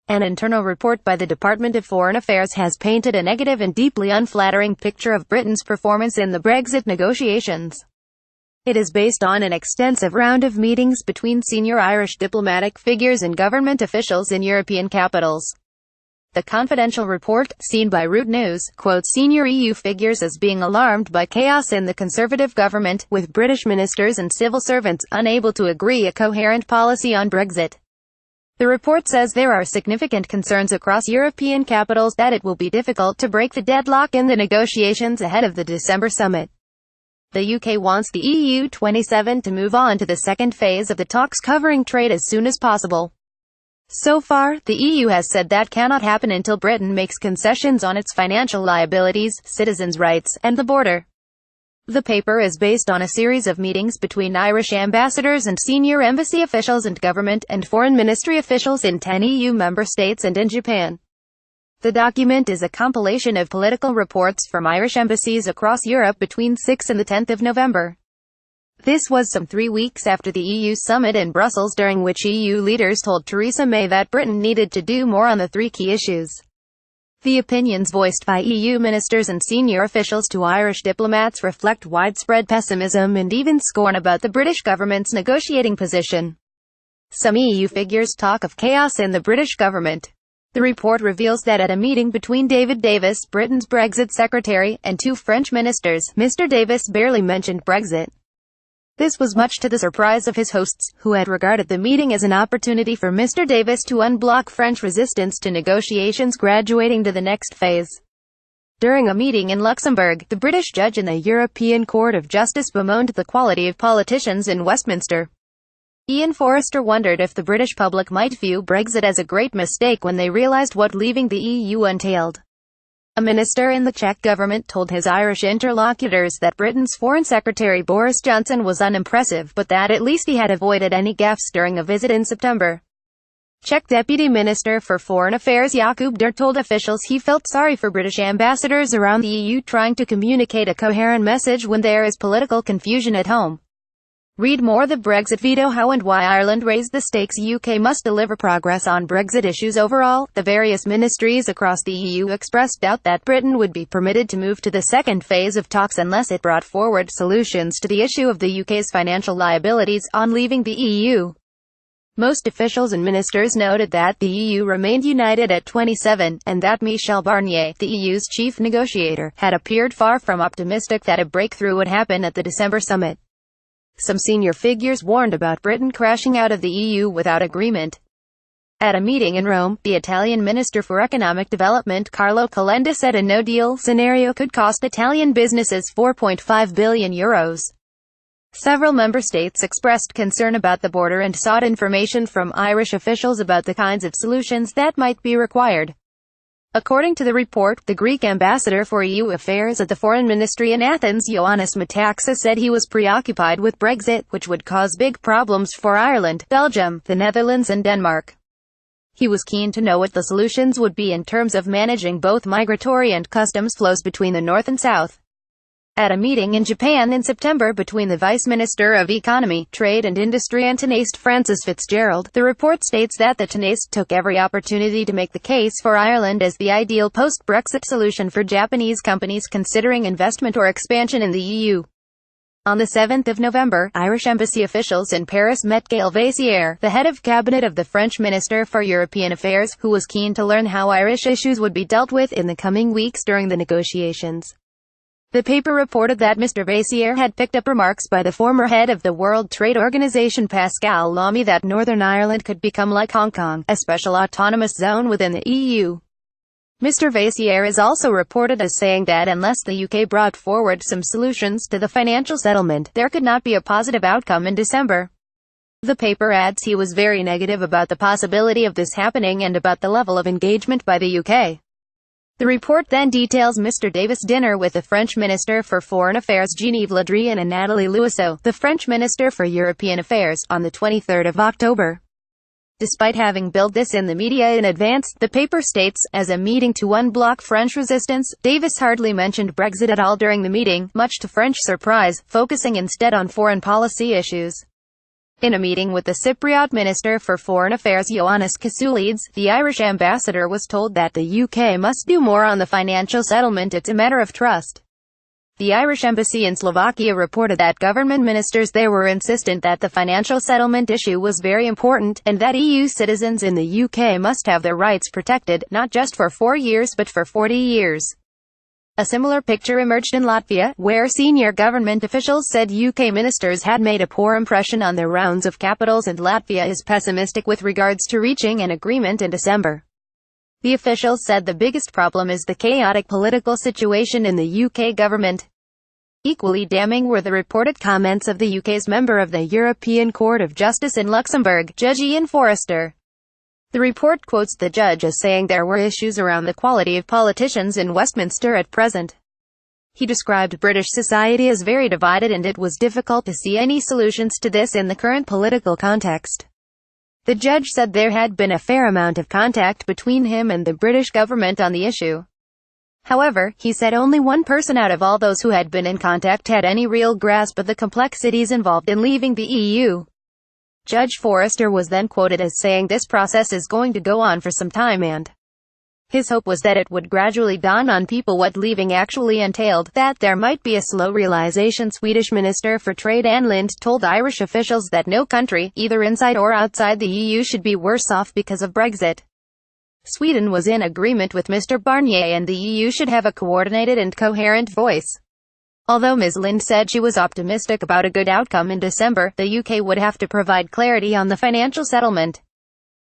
An internal report by the Department of Foreign Affairs has painted a negative and deeply unflattering picture of Britain's performance in the Brexit negotiations. It is based on an extensive round of meetings between senior Irish diplomatic figures and government officials in European capitals. The confidential report, seen by Root News, quotes senior EU figures as being alarmed by chaos in the Conservative government, with British ministers and civil servants unable to agree a coherent policy on Brexit. The report says there are significant concerns across European capitals that it will be difficult to break the deadlock in the negotiations ahead of the December summit. The UK wants the EU 27 to move on to the second phase of the talks covering trade as soon as possible. So far, the EU has said that cannot happen until Britain makes concessions on its financial liabilities, citizens' rights, and the border. The paper is based on a series of meetings between Irish ambassadors and senior embassy officials and government and foreign ministry officials in 10 EU member states and in Japan. The document is a compilation of political reports from Irish embassies across Europe between 6 and 10 November. This was some 3 weeks after the EU summit in Brussels, during which EU leaders told Theresa May that Britain needed to do more on the three key issues. The opinions voiced by EU ministers and senior officials to Irish diplomats reflect widespread pessimism and even scorn about the British government's negotiating position. Some EU figures talk of chaos in the British government. The report reveals that at a meeting between David Davis, Britain's Brexit secretary, and two French ministers, Mr. Davis barely mentioned Brexit. This was much to the surprise of his hosts, who had regarded the meeting as an opportunity for Mr. Davis to unblock French resistance to negotiations graduating to the next phase. During a meeting in Luxembourg, the British judge in the European Court of Justice bemoaned the quality of politicians in Westminster. Ian Forrester wondered if the British public might view Brexit as a great mistake when they realised what leaving the EU entailed. A minister in the Czech government told his Irish interlocutors that Britain's Foreign Secretary Boris Johnson was unimpressive, but that at least he had avoided any gaffes during a visit in September. Czech Deputy Minister for Foreign Affairs Jakub Der told officials he felt sorry for British ambassadors around the EU trying to communicate a coherent message when there is political confusion at home. Read more: The Brexit veto, how and why Ireland raised the stakes. UK must deliver progress on Brexit issues overall. The various ministries across the EU expressed doubt that Britain would be permitted to move to the second phase of talks unless it brought forward solutions to the issue of the UK's financial liabilities on leaving the EU. Most officials and ministers noted that the EU remained united at 27, and that Michel Barnier, the EU's chief negotiator, had appeared far from optimistic that a breakthrough would happen at the December summit. Some senior figures warned about Britain crashing out of the EU without agreement. At a meeting in Rome, the Italian Minister for Economic Development Carlo Calenda said a no-deal scenario could cost Italian businesses €4.5 billion. Several member states expressed concern about the border and sought information from Irish officials about the kinds of solutions that might be required. According to the report, the Greek ambassador for EU affairs at the Foreign Ministry in Athens, Ioannis Metaxas, said he was preoccupied with Brexit, which would cause big problems for Ireland, Belgium, the Netherlands and Denmark. He was keen to know what the solutions would be in terms of managing both migratory and customs flows between the North and South. At a meeting in Japan in September between the Vice Minister of Economy, Trade and Industry and Taoiseach Francis Fitzgerald, the report states that the Taoiseach took every opportunity to make the case for Ireland as the ideal post-Brexit solution for Japanese companies considering investment or expansion in the EU. On the 7th of November, Irish embassy officials in Paris met Gaël Vayssière, the head of cabinet of the French Minister for European Affairs, who was keen to learn how Irish issues would be dealt with in the coming weeks during the negotiations. The paper reported that Mr. Vayssière had picked up remarks by the former head of the World Trade Organization Pascal Lamy that Northern Ireland could become like Hong Kong, a special autonomous zone within the EU. Mr. Vayssière is also reported as saying that unless the UK brought forward some solutions to the financial settlement, there could not be a positive outcome in December. The paper adds he was very negative about the possibility of this happening and about the level of engagement by the UK. The report then details Mr. Davis' dinner with the French Minister for Foreign Affairs Jean-Yves Le Drian and Nathalie Loiseau, the French Minister for European Affairs, on the 23rd of October. Despite having billed this in the media in advance, the paper states, as a meeting to unblock French resistance, Davis hardly mentioned Brexit at all during the meeting, much to French surprise, focusing instead on foreign policy issues. In a meeting with the Cypriot Minister for Foreign Affairs Ioannis Kasoulides, the Irish ambassador was told that the UK must do more on the financial settlement. It's a matter of trust. The Irish embassy in Slovakia reported that government ministers there were insistent that the financial settlement issue was very important, and that EU citizens in the UK must have their rights protected, not just for 4 years but for 40 years. A similar picture emerged in Latvia, where senior government officials said UK ministers had made a poor impression on their rounds of capitals, and Latvia is pessimistic with regards to reaching an agreement in December. The officials said the biggest problem is the chaotic political situation in the UK government. Equally damning were the reported comments of the UK's member of the European Court of Justice in Luxembourg, Judge Ian Forrester. The report quotes the judge as saying there were issues around the quality of politicians in Westminster at present. He described British society as very divided, and it was difficult to see any solutions to this in the current political context. The judge said there had been a fair amount of contact between him and the British government on the issue. However, he said only one person out of all those who had been in contact had any real grasp of the complexities involved in leaving the EU. Judge Forrester was then quoted as saying this process is going to go on for some time, and his hope was that it would gradually dawn on people what leaving actually entailed, that there might be a slow realization. Swedish Minister for Trade Ann Linde told Irish officials that no country, either inside or outside the EU, should be worse off because of Brexit. Sweden was in agreement with Mr. Barnier, and the EU should have a coordinated and coherent voice. Although Ms. Linde said she was optimistic about a good outcome in December, the UK would have to provide clarity on the financial settlement.